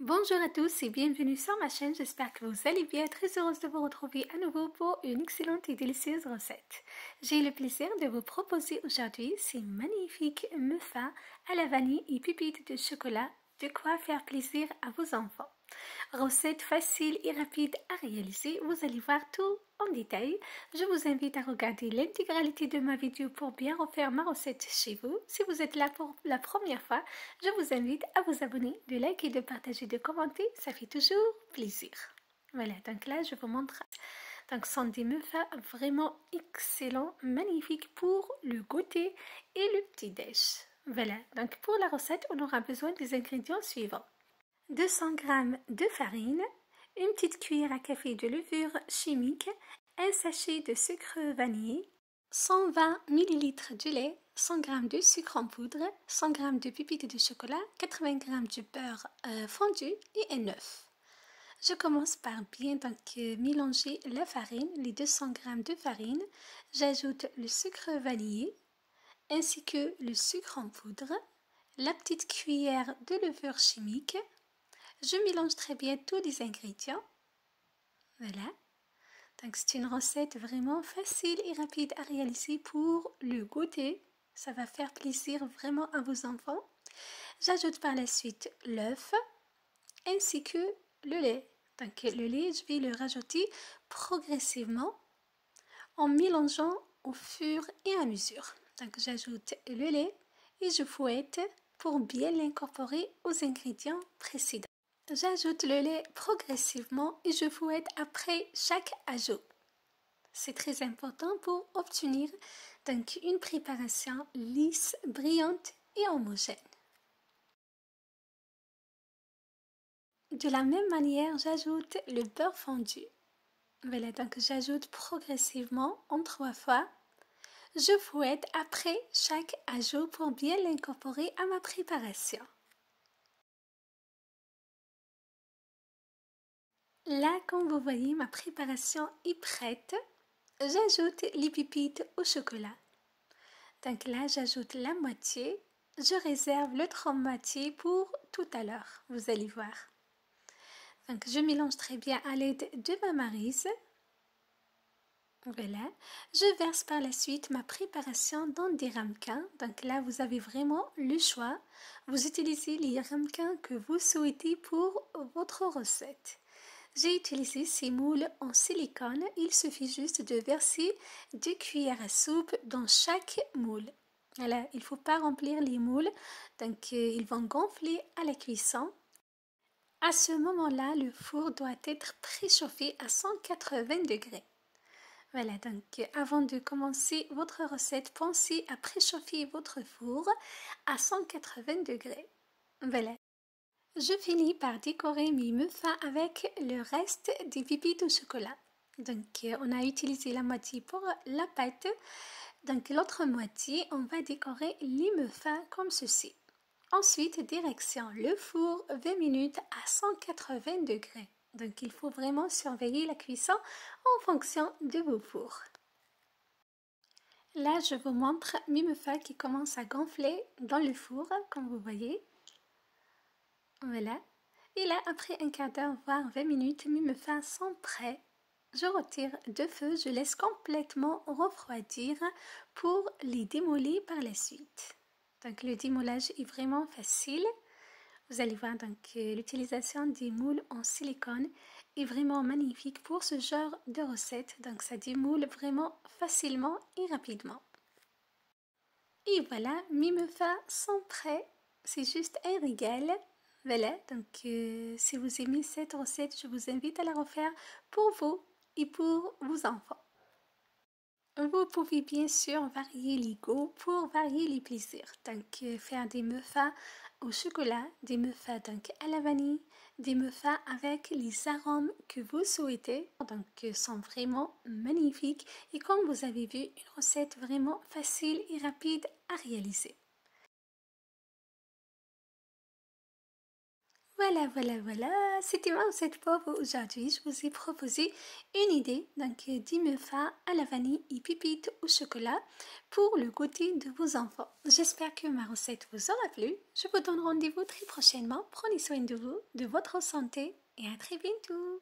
Bonjour à tous et bienvenue sur ma chaîne, j'espère que vous allez bien, très heureuse de vous retrouver à nouveau pour une excellente et délicieuse recette. J'ai le plaisir de vous proposer aujourd'hui ces magnifiques muffins à la vanille et pépites de chocolat, de quoi faire plaisir à vos enfants. Recette facile et rapide à réaliser, vous allez voir tout en détail. Je vous invite à regarder l'intégralité de ma vidéo pour bien refaire ma recette chez vous. Si vous êtes là pour la première fois, je vous invite à vous abonner, de liker, de partager, de commenter, ça fait toujours plaisir. Voilà, donc là je vous montre. Donc ce sont des muffins vraiment excellents, magnifiques pour le goûter et le petit-déj. Voilà, donc pour la recette, on aura besoin des ingrédients suivants. 200 g de farine, une petite cuillère à café de levure chimique, un sachet de sucre vanillé, 120 ml de lait, 100 g de sucre en poudre, 100 g de pépites de chocolat, 80 g de beurre fondu et un œuf. Je commence par bien mélanger la farine, les 200 g de farine. J'ajoute le sucre vanillé ainsi que le sucre en poudre, la petite cuillère de levure chimique. Je mélange très bien tous les ingrédients. Voilà. Donc c'est une recette vraiment facile et rapide à réaliser pour le goûter. Ça va faire plaisir vraiment à vos enfants. J'ajoute par la suite l'œuf ainsi que le lait. Donc le lait, je vais le rajouter progressivement en mélangeant au fur et à mesure. Donc j'ajoute le lait et je fouette pour bien l'incorporer aux ingrédients précédents. J'ajoute le lait progressivement et je fouette après chaque ajout. C'est très important pour obtenir donc une préparation lisse, brillante et homogène. De la même manière, j'ajoute le beurre fondu. Voilà, donc j'ajoute progressivement en 3 fois. Je fouette après chaque ajout pour bien l'incorporer à ma préparation. Là, comme vous voyez, ma préparation est prête. J'ajoute les pépites au chocolat. Donc là, j'ajoute la moitié. Je réserve l'autre moitié pour tout à l'heure. Vous allez voir. Donc, je mélange très bien à l'aide de ma maryse. Voilà. Je verse par la suite ma préparation dans des ramequins. Donc là, vous avez vraiment le choix. Vous utilisez les ramequins que vous souhaitez pour votre recette. J'ai utilisé ces moules en silicone. Il suffit juste de verser 2 cuillères à soupe dans chaque moule. Voilà, il ne faut pas remplir les moules, donc ils vont gonfler à la cuisson. À ce moment-là, le four doit être préchauffé à 180 degrés. Voilà, donc avant de commencer votre recette, pensez à préchauffer votre four à 180 degrés. Voilà. Je finis par décorer mes muffins avec le reste des pépites au chocolat. Donc, on a utilisé la moitié pour la pâte. Donc, l'autre moitié, on va décorer les muffins comme ceci. Ensuite, direction le four 20 minutes à 180 degrés. Donc, il faut vraiment surveiller la cuisson en fonction de vos fours. Là, je vous montre mes muffins qui commencent à gonfler dans le four, comme vous voyez. Voilà. Et là, après un quart d'heure, voire 20 minutes, mes muffins sont prêts. Je retire de feu, je laisse complètement refroidir pour les démolir par la suite. Donc, le démoulage est vraiment facile. Vous allez voir, donc, l'utilisation des moules en silicone est vraiment magnifique pour ce genre de recette. Donc, ça démoule vraiment facilement et rapidement. Et voilà, mes muffins sont prêts. C'est juste un régal. Voilà, donc si vous aimez cette recette, je vous invite à la refaire pour vous et pour vos enfants. Vous pouvez bien sûr varier les goûts pour varier les plaisirs. Donc faire des muffins au chocolat, des muffins donc à la vanille, des muffins avec les arômes que vous souhaitez. Donc sont vraiment magnifiques et comme vous avez vu, une recette vraiment facile et rapide à réaliser. Voilà, c'était ma recette pour vous aujourd'hui. Je vous ai proposé une idée, donc du muffin à la vanille et pépites au chocolat pour le goûter de vos enfants. J'espère que ma recette vous aura plu. Je vous donne rendez-vous très prochainement. Prenez soin de vous, de votre santé et à très bientôt.